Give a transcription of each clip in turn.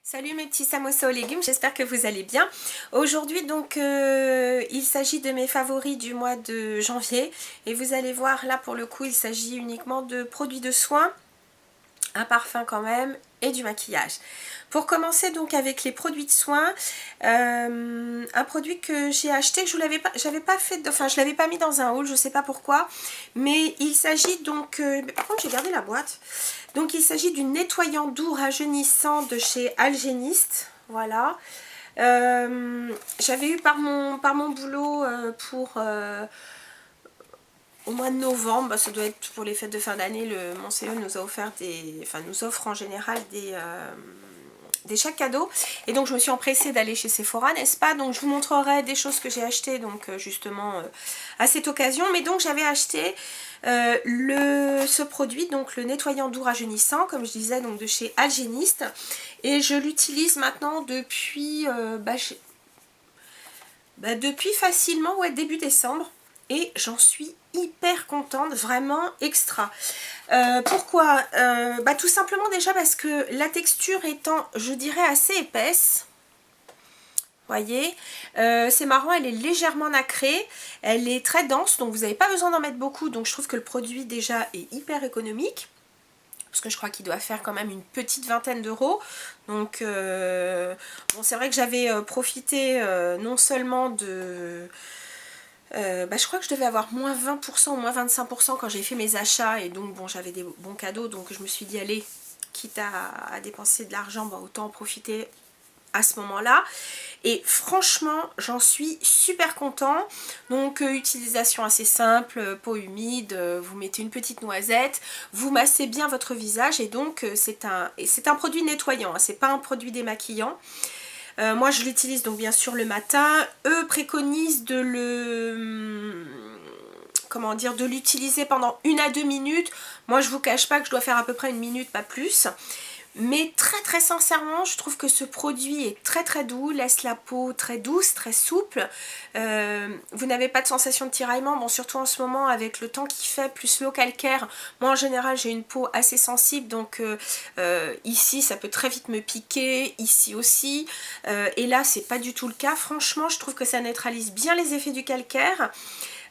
Salut mes petits samosas aux légumes, j'espère que vous allez bien. Aujourd'hui donc il s'agit de mes favoris du mois de janvier et vous allez voir là pour le coup il s'agit uniquement de produits de soins, un parfum quand même et du maquillage. Pour commencer donc avec les produits de soins, un produit que j'ai acheté, que j'avais pas fait, enfin je l'avais pas mis dans un haul, je sais pas pourquoi, mais il s'agit donc, par contre j'ai gardé la boîte, donc il s'agit du nettoyant doux rajeunissant de chez Algéniste, voilà. J'avais eu par mon boulot au mois de novembre, ça doit être pour les fêtes de fin d'année, mon CEO nous a offert nous offre en général des chèques cadeaux, et donc je me suis empressée d'aller chez Sephora, n'est-ce pas? Donc je vous montrerai des choses que j'ai achetées donc justement à cette occasion. Mais donc j'avais acheté ce produit, donc le nettoyant doux rajeunissant, comme je disais, donc de chez Algéniste, et je l'utilise maintenant depuis depuis facilement début décembre, et j'en suis hyper contente, vraiment extra. Pourquoi tout simplement déjà parce que la texture étant, je dirais, assez épaisse, voyez, c'est marrant, elle est légèrement nacrée, elle est très dense, donc vous n'avez pas besoin d'en mettre beaucoup, donc je trouve que le produit déjà est hyper économique, parce que je crois qu'il doit faire quand même une petite vingtaine d'euros. Donc bon, c'est vrai que j'avais profité non seulement de... je crois que je devais avoir moins 20% ou moins 25% quand j'ai fait mes achats, et donc bon, j'avais des bons cadeaux, donc je me suis dit allez, quitte à dépenser de l'argent, autant en profiter à ce moment-là. Et franchement j'en suis super content. Donc utilisation assez simple, peau humide, vous mettez une petite noisette, vous massez bien votre visage, et donc c'est un produit nettoyant, hein, c'est pas un produit démaquillant. Moi je l'utilise donc bien sûr le matin. Eux préconisent de l'utiliser pendant 1 à 2 minutes. Moi je vous cache pas que je dois faire à peu près 1 minute, pas plus. Mais très sincèrement, je trouve que ce produit est très doux, laisse la peau très douce, très souple. Vous n'avez pas de sensation de tiraillement, bon, surtout en ce moment avec le temps qu'il fait, plus l'eau calcaire. Moi en général j'ai une peau assez sensible, donc ici ça peut très vite me piquer, ici aussi. Et là c'est pas du tout le cas. Franchement je trouve que ça neutralise bien les effets du calcaire.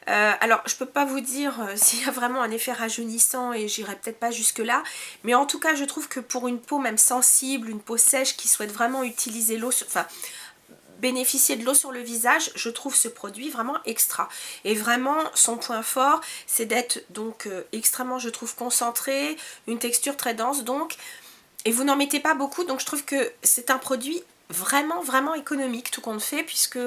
Alors je peux pas vous dire s'il y a vraiment un effet rajeunissant, et j'irai peut-être pas jusque là, mais en tout cas je trouve que pour une peau même sensible, une peau sèche qui souhaite vraiment utiliser l'eau, bénéficier de l'eau sur le visage, je trouve ce produit vraiment extra. Et vraiment son point fort c'est d'être donc extrêmement, je trouve, concentré, une texture très dense donc, et vous n'en mettez pas beaucoup, donc je trouve que c'est un produit vraiment économique tout compte fait, puisque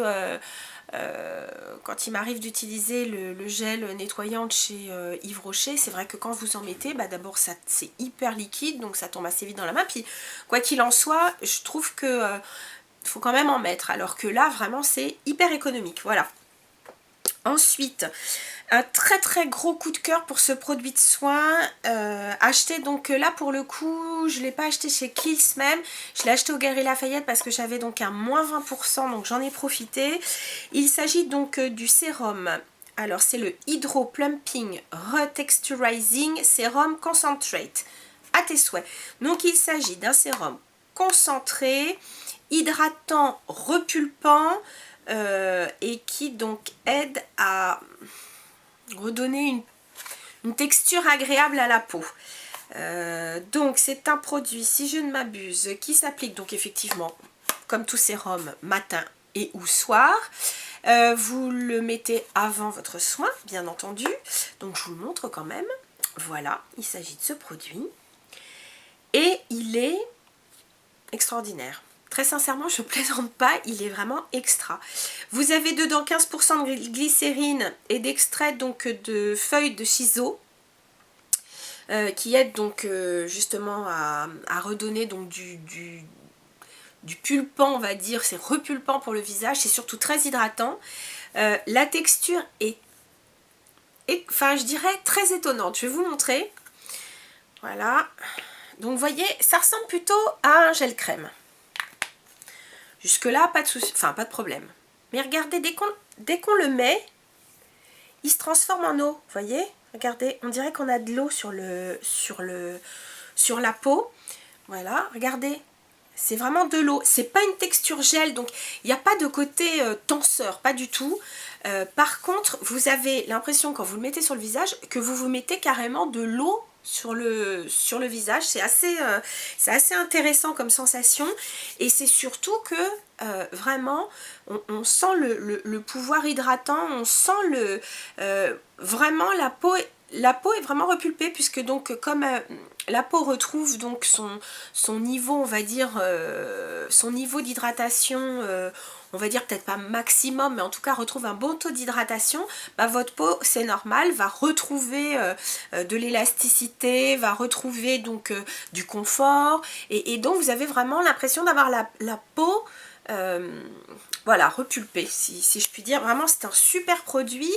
quand il m'arrive d'utiliser le gel nettoyant de chez Yves Rocher, c'est vrai que quand vous en mettez, d'abord c'est hyper liquide, donc ça tombe assez vite dans la main, puis quoi qu'il en soit, je trouve que faut quand même en mettre, alors que là vraiment c'est hyper économique, voilà. Ensuite, un très gros coup de cœur pour ce produit de soin, acheté donc là pour le coup, je ne l'ai pas acheté chez Kiehl's même, je l'ai acheté au Galeries Lafayette parce que j'avais donc un moins 20%, donc j'en ai profité. Il s'agit donc du sérum. Alors c'est le Hydro Plumping Retexturizing Serum Concentrate, à tes souhaits. Donc il s'agit d'un sérum concentré, hydratant, repulpant, et qui donc aide à redonner une texture agréable à la peau. Donc c'est un produit, si je ne m'abuse, qui s'applique donc effectivement comme tout sérum matin et ou soir. Vous le mettez avant votre soin, bien entendu, donc je vous le montre quand même. Voilà, il s'agit de ce produit et il est extraordinaire. Très sincèrement, je ne plaisante pas, il est vraiment extra. Vous avez dedans 15% de glycérine et d'extrait donc de feuilles de shiso, qui aident donc justement à redonner donc du pulpant, on va dire. C'est repulpant pour le visage, c'est surtout très hydratant. La texture est, je dirais, très étonnante. Je vais vous montrer. Voilà. Donc vous voyez, ça ressemble plutôt à un gel crème. Jusque là, pas de souci, pas de problème. Mais regardez, dès qu'on le met, il se transforme en eau. Vous voyez? Regardez, on dirait qu'on a de l'eau sur la peau. Voilà, regardez. C'est vraiment de l'eau, c'est pas une texture gel, donc il n'y a pas de côté tenseur, pas du tout. Par contre, vous avez l'impression quand vous le mettez sur le visage que vous vous mettez carrément de l'eau sur le visage. C'est assez intéressant comme sensation, et c'est surtout que vraiment on sent le pouvoir hydratant, on sent vraiment la peau est vraiment repulpée, puisque donc comme la peau retrouve donc son niveau, on va dire, son niveau d'hydratation, on va dire peut-être pas maximum, mais en tout cas retrouve un bon taux d'hydratation, bah, votre peau, c'est normal, va retrouver de l'élasticité, va retrouver donc du confort, et donc vous avez vraiment l'impression d'avoir la peau voilà, repulpé, si je puis dire. Vraiment, c'est un super produit,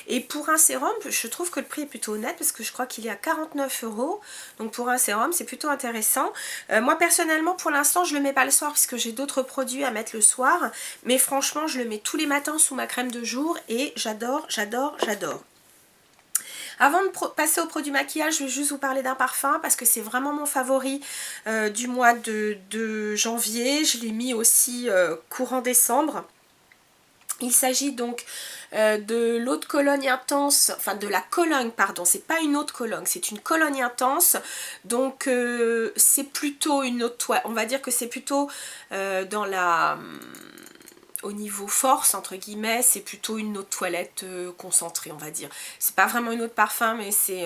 et pour un sérum, je trouve que le prix est plutôt honnête, parce que je crois qu'il est à 49 €, donc pour un sérum, c'est plutôt intéressant. Moi, personnellement, pour l'instant, je le mets pas le soir, puisque j'ai d'autres produits à mettre le soir, mais franchement, je le mets tous les matins sous ma crème de jour, et j'adore, j'adore, j'adore. Avant de passer au produit maquillage, je vais juste vous parler d'un parfum, parce que c'est vraiment mon favori du mois de janvier. Je l'ai mis aussi courant décembre. Il s'agit donc de l'eau de Cologne intense, enfin de la Cologne, pardon, c'est pas une eau de Cologne, c'est une Cologne intense. Donc c'est plutôt une eau de toilette, on va dire que c'est plutôt dans la... au niveau force, entre guillemets, c'est plutôt une eau de toilette concentrée, on va dire. C'est pas vraiment une eau de parfum, mais c'est...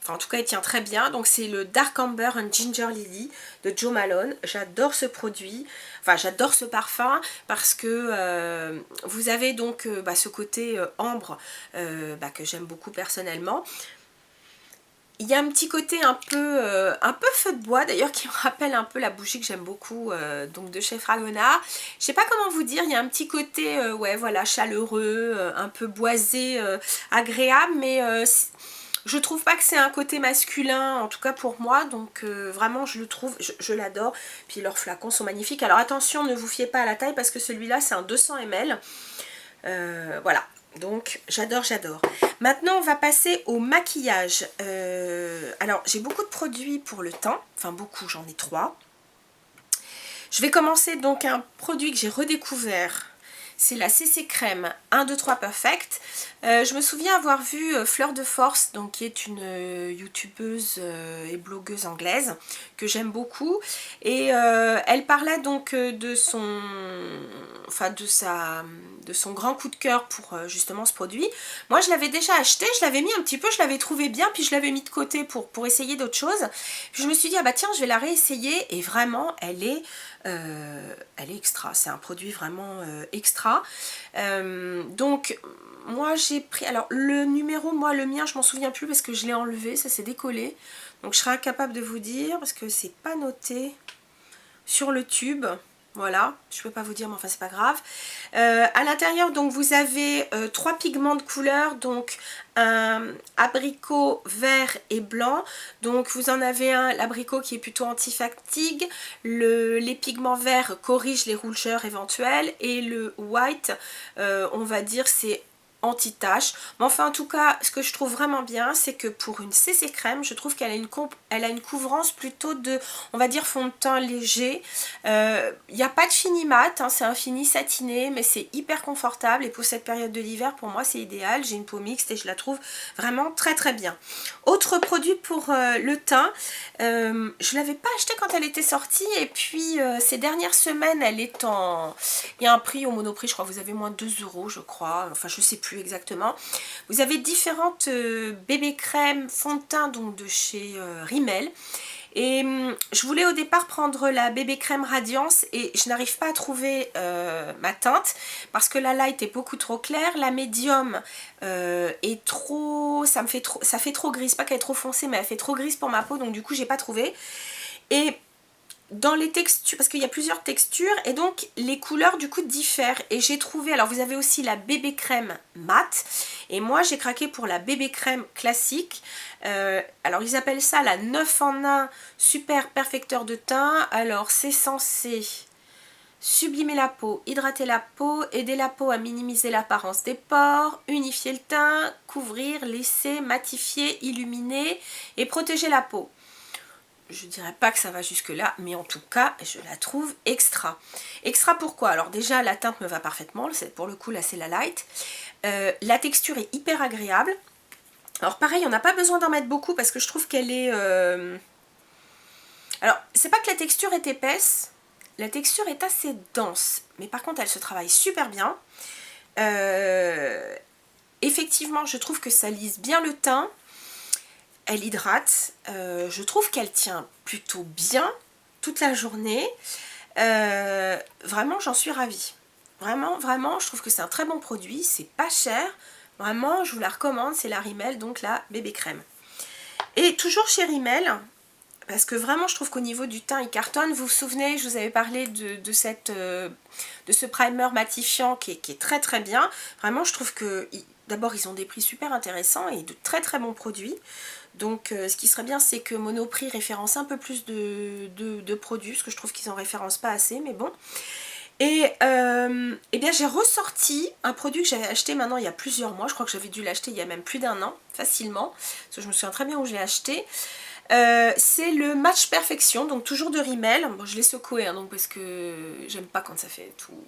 enfin, en tout cas, il tient très bien. Donc, c'est le Dark Amber and Ginger Lily de Jo Malone. J'adore ce produit. Enfin, j'adore ce parfum parce que vous avez donc ce côté ambre que j'aime beaucoup personnellement. Il y a un petit côté un peu feu de bois, d'ailleurs, qui me rappelle un peu la bougie que j'aime beaucoup, donc de chez Fragona. Je sais pas comment vous dire, il y a un petit côté ouais, voilà, chaleureux, un peu boisé, agréable, mais je trouve pas que c'est un côté masculin, en tout cas pour moi, donc vraiment je le trouve, je l'adore. Puis leurs flacons sont magnifiques. Alors attention, ne vous fiez pas à la taille, parce que celui-là c'est un 200 ml. Voilà. Donc j'adore, j'adore. Maintenant on va passer au maquillage. Alors j'ai beaucoup de produits pour le teint, enfin beaucoup, j'en ai 3. Je vais commencer donc un produit que j'ai redécouvert. C'est la CC Crème 1, 2, 3 Perfect. Je me souviens avoir vu Fleur de Force, donc, qui est une youtubeuse et blogueuse anglaise que j'aime beaucoup. Et elle parlait donc de son grand coup de cœur pour justement ce produit. Moi je l'avais déjà acheté, je l'avais mis un petit peu, je l'avais trouvé bien, puis je l'avais mis de côté pour essayer d'autres choses. Puis je me suis dit, ah bah tiens, je vais la réessayer, et vraiment elle est extra, c'est un produit vraiment extra. Donc moi j'ai pris, alors le numéro, moi le mien je m'en souviens plus parce que je l'ai enlevé, ça s'est décollé, donc je serais incapable de vous dire parce que c'est pas noté sur le tube. Voilà, je peux pas vous dire, mais enfin c'est pas grave. À l'intérieur, donc vous avez 3 pigments de couleur, donc un abricot vert et blanc. Donc vous en avez un, l'abricot, qui est plutôt anti-fatigue. Les pigments verts corrigent les rougeurs éventuelles, et le white, on va dire, c'est anti-tache. Mais enfin en tout cas, ce que je trouve vraiment bien, c'est que pour une CC crème, je trouve qu'elle a une couvrance plutôt de, on va dire, fond de teint léger. Il n'y a pas de fini mat, hein, c'est un fini satiné, mais c'est hyper confortable, et pour cette période de l'hiver, pour moi c'est idéal. J'ai une peau mixte et je la trouve vraiment très très bien. Autre produit pour le teint, je ne l'avais pas acheté quand elle était sortie, et puis ces dernières semaines elle est en... il y a un prix au Monoprix, je crois, vous avez moins de 2 € je crois, enfin je sais plus exactement. Vous avez différentes bébé crèmes fond de teint, donc de chez Rimmel. Et je voulais au départ prendre la bébé crème Radiance, et je n'arrive pas à trouver ma teinte, parce que la light est beaucoup trop claire, la médium est trop... ça fait trop grise, pas qu'elle est trop foncée, mais elle fait trop grise pour ma peau, donc du coup j'ai pas trouvé. Et dans les textures, parce qu'il y a plusieurs textures, et donc les couleurs du coup diffèrent, et j'ai trouvé, alors vous avez aussi la bébé crème mat, et moi j'ai craqué pour la bébé crème classique. Alors ils appellent ça la 9 en 1 super perfecteur de teint. Alors c'est censé sublimer la peau, hydrater la peau, aider la peau à minimiser l'apparence des pores, unifier le teint, couvrir, lisser, matifier, illuminer et protéger la peau. je dirais pas que ça va jusque là, mais en tout cas je la trouve extra. Extra pourquoi? Alors déjà la teinte me va parfaitement, pour le coup là c'est la light. La texture est hyper agréable. Alors pareil, on n'a pas besoin d'en mettre beaucoup parce que je trouve qu'elle est... Alors c'est pas que la texture est épaisse, la texture est assez dense, mais par contre elle se travaille super bien. Effectivement je trouve que ça lisse bien le teint. Elle hydrate, je trouve qu'elle tient plutôt bien toute la journée. Vraiment, j'en suis ravie. Vraiment, vraiment, je trouve que c'est un très bon produit. C'est pas cher. Vraiment, je vous la recommande. C'est la Rimmel, donc la bébé crème. Et toujours chez Rimmel, parce que vraiment, je trouve qu'au niveau du teint, il cartonne. Vous vous souvenez, je vous avais parlé de ce primer matifiant qui est très très bien. Vraiment, je trouve que... D'abord, ils ont des prix super intéressants et de très très bons produits. Donc ce qui serait bien, c'est que Monoprix référence un peu plus de produits, parce que je trouve qu'ils en référencent pas assez, mais bon. Et eh bien j'ai ressorti un produit que j'avais acheté maintenant il y a plusieurs mois. Je crois que j'avais dû l'acheter il y a même plus d'1 an, facilement, parce que je me souviens très bien où je l'ai acheté. C'est le Match Perfection, donc toujours de Rimmel. Bon, je l'ai secoué, hein, donc parce que j'aime pas quand ça fait tout...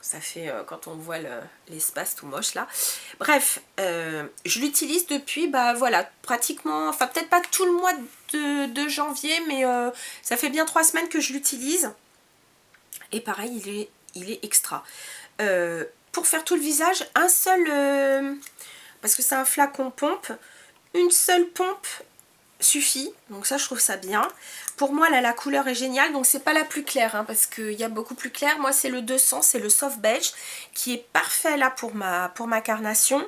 Ça fait quand on voit l'espace tout moche là. Bref, je l'utilise depuis, bah voilà, pratiquement, enfin peut-être pas tout le mois de janvier, mais ça fait bien 3 semaines que je l'utilise. Et pareil, il est extra. Pour faire tout le visage, un seul, parce que c'est un flacon pompe, une seule pompe suffit, donc ça je trouve ça bien. Pour moi là la couleur est géniale, donc c'est pas la plus claire hein, parce qu'il y a beaucoup plus clair. Moi c'est le 200, c'est le soft beige qui est parfait là pour ma carnation.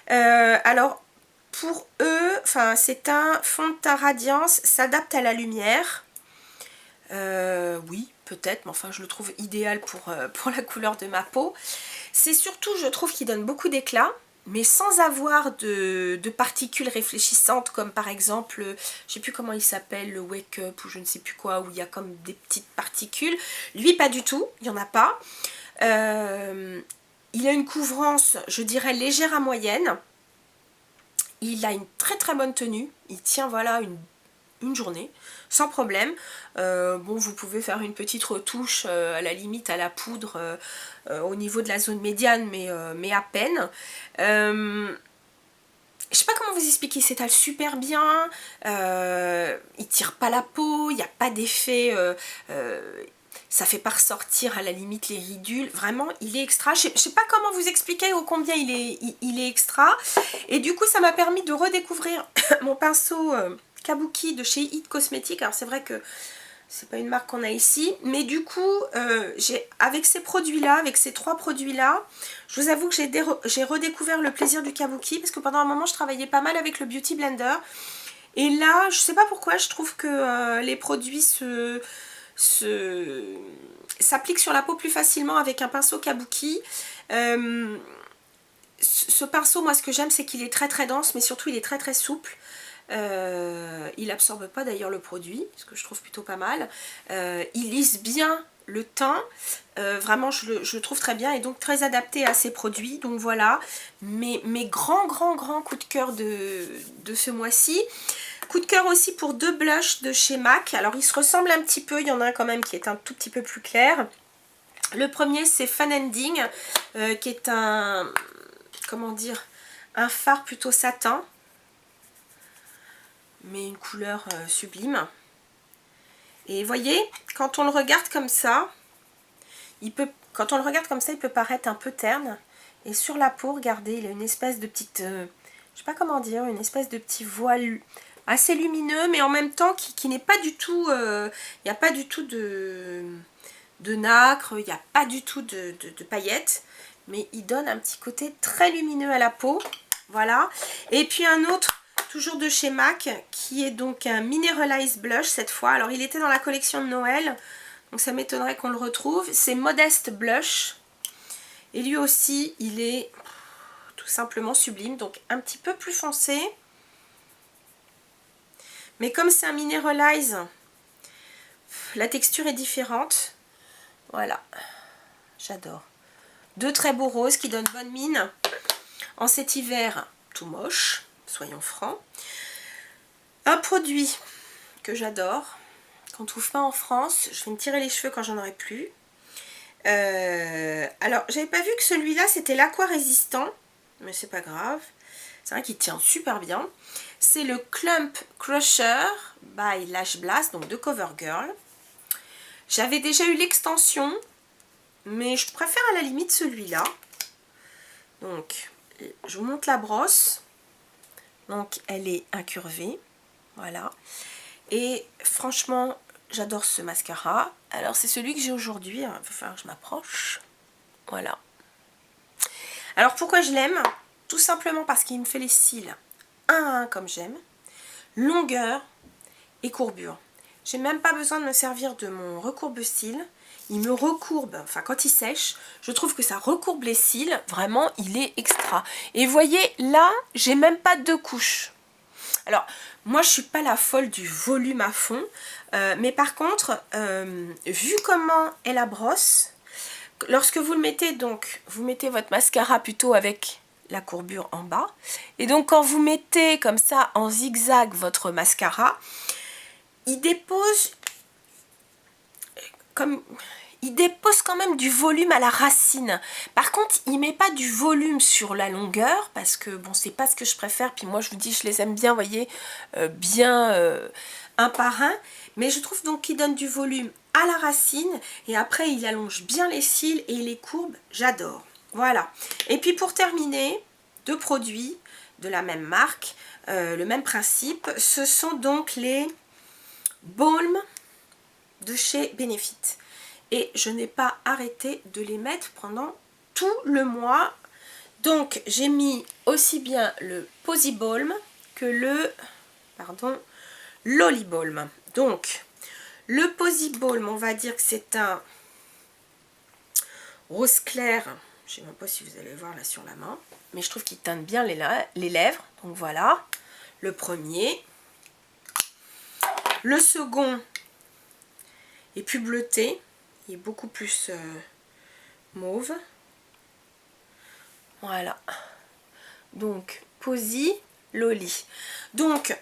Alors pour eux, enfin c'est un fond de teint radiance, s'adapte à la lumière. Oui peut-être, mais enfin je le trouve idéal pour la couleur de ma peau. C'est surtout, je trouve, qu'il donne beaucoup d'éclat, mais sans avoir de particules réfléchissantes, comme par exemple, je sais plus comment il s'appelle, le Wake Up ou je ne sais plus quoi, où il y a comme des petites particules. Lui, pas du tout, il n'y en a pas. Il a une couvrance, je dirais, légère à moyenne. Il a une très très bonne tenue, il tient voilà une journée, sans problème. Bon, vous pouvez faire une petite retouche à la limite à la poudre au niveau de la zone médiane, mais à peine. Je sais pas comment vous expliquer, il s'étale super bien, il tire pas la peau, il n'y a pas d'effet, ça fait pas ressortir à la limite les ridules. Vraiment, il est extra. Je sais pas comment vous expliquer ô combien il est extra. Et du coup, ça m'a permis de redécouvrir mon pinceau Kabuki de chez It Cosmetics. Alors c'est vrai que c'est pas une marque qu'on a ici, mais du coup avec ces produits là, avec ces 3 produits là, je vous avoue que j'ai redécouvert le plaisir du Kabuki, parce que pendant un moment je travaillais pas mal avec le Beauty Blender, et là je sais pas pourquoi, je trouve que les produits s'appliquent sur la peau plus facilement avec un pinceau Kabuki. Ce pinceau, moi ce que j'aime, c'est qu'il est très très dense, mais surtout il est très très souple. Il absorbe pas d'ailleurs le produit, ce que je trouve plutôt pas mal. Il lisse bien le teint, vraiment je le trouve très bien, et donc très adapté à ces produits. Donc voilà, mes grands coups de cœur de ce mois-ci. Coup de cœur aussi pour 2 blushs de chez MAC. Alors ils se ressemblent un petit peu, il y en a un quand même qui est un tout petit peu plus clair. Le premier c'est Fun Ending, qui est un, comment dire, un fard plutôt satin, mais une couleur sublime. Et voyez, quand on le regarde comme ça, il peut paraître un peu terne. Et sur la peau, regardez, il a une espèce de petite, je sais pas comment dire, une espèce de petit voile assez lumineux, mais en même temps qui n'est pas du tout, il n'y a pas du tout de nacre, il n'y a pas du tout de paillettes, mais il donne un petit côté très lumineux à la peau. Voilà. Et puis un autre, toujours de chez MAC, qui est donc un Mineralized Blush cette fois. Alors il était dans la collection de Noël, donc ça m'étonnerait qu'on le retrouve. C'est Modest Blush. Et lui aussi, il est tout simplement sublime, donc un petit peu plus foncé. Mais comme c'est un Mineralize, la texture est différente. Voilà, j'adore. 2 très beaux roses qui donnent bonne mine. En cet hiver tout moche, soyons francs. Un produit que j'adore, qu'on trouve pas en France. Je vais me tirer les cheveux quand j'en aurai plus. Alors, j'avais pas vu que celui-là, c'était l'Aqua Résistant, mais c'est pas grave. C'est vrai qu'il tient super bien. C'est le Clump Crusher by Lash Blast, donc de CoverGirl. J'avais déjà eu l'extension, mais je préfère à la limite celui-là. Donc, je vous montre la brosse. Donc, elle est incurvée. Voilà. Et franchement, j'adore ce mascara. Alors, c'est celui que j'ai aujourd'hui. Il va falloir que je m'approche. Voilà. Alors, pourquoi je l'aime? Tout simplement parce qu'il me fait les cils un à un comme j'aime. Longueur et courbure. J'ai même pas besoin de me servir de mon recourbe-cils. Il me recourbe, enfin quand il sèche, je trouve que ça recourbe les cils. Vraiment, il est extra. Et vous voyez, là, j'ai même pas 2 couches. Alors, moi, je suis pas la folle du volume à fond. Mais par contre, vu comment est la brosse, lorsque vous le mettez, donc, vous mettez votre mascara plutôt avec la courbure en bas. Et donc, quand vous mettez comme ça en zigzag votre mascara, il dépose quand même du volume à la racine. Par contre, il met pas du volume sur la longueur, parce que bon, c'est pas ce que je préfère. Puis moi, je vous dis, je les aime bien, vous voyez, un par un. Mais je trouve donc qu'il donne du volume à la racine, et après, il allonge bien les cils et les courbes. J'adore. Voilà. Et puis pour terminer, 2 produits de la même marque, le même principe. Ce sont donc les Balm de chez Benefit. Et je n'ai pas arrêté de les mettre pendant tout le mois. Donc j'ai mis aussi bien le Posy Balm que le Loli Balm. Donc le Posy Balm, on va dire que c'est un rose clair. Je ne sais même pas si vous allez voir là sur la main, mais je trouve qu'il teinte bien les lèvres. Donc voilà, le premier. Le second est plus bleuté, il est beaucoup plus mauve. Voilà. Donc, Posy, Loli. Donc,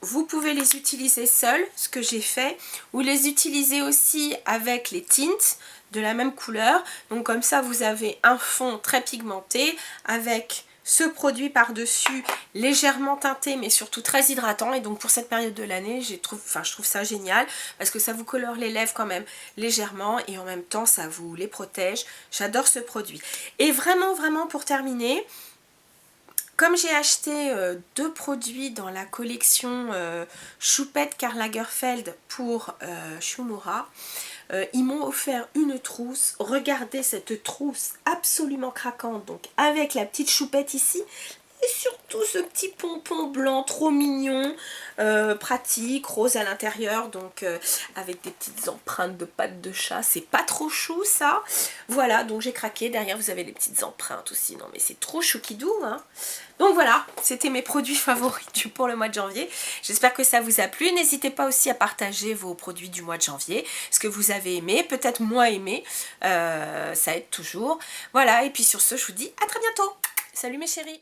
vous pouvez les utiliser seuls, ce que j'ai fait, ou les utiliser aussi avec les tints de la même couleur. Donc, comme ça, vous avez un fond très pigmenté avec ce produit par-dessus légèrement teinté mais surtout très hydratant, et donc pour cette période de l'année je trouve ça génial parce que ça vous colore les lèvres quand même légèrement et en même temps ça vous les protège. J'adore ce produit. Et vraiment pour terminer, comme j'ai acheté 2 produits dans la collection Choupette Karl Lagerfeld pour Shimura, ils m'ont offert une trousse. Regardez cette trousse absolument craquante, donc avec la petite choupette ici et surtout ce petit pompon blanc trop mignon, pratique, rose à l'intérieur, donc avec des petites empreintes de pattes de chat. C'est pas trop chou ça. Voilà, donc j'ai craqué. Derrière vous avez les petites empreintes aussi. Non mais c'est trop choukidou hein. Donc voilà, c'était mes produits favoris pour le mois de janvier. J'espère que ça vous a plu. N'hésitez pas aussi à partager vos produits du mois de janvier, ce que vous avez aimé, peut-être moins aimé, ça aide toujours. Voilà, et puis sur ce, je vous dis à très bientôt. Salut mes chéris.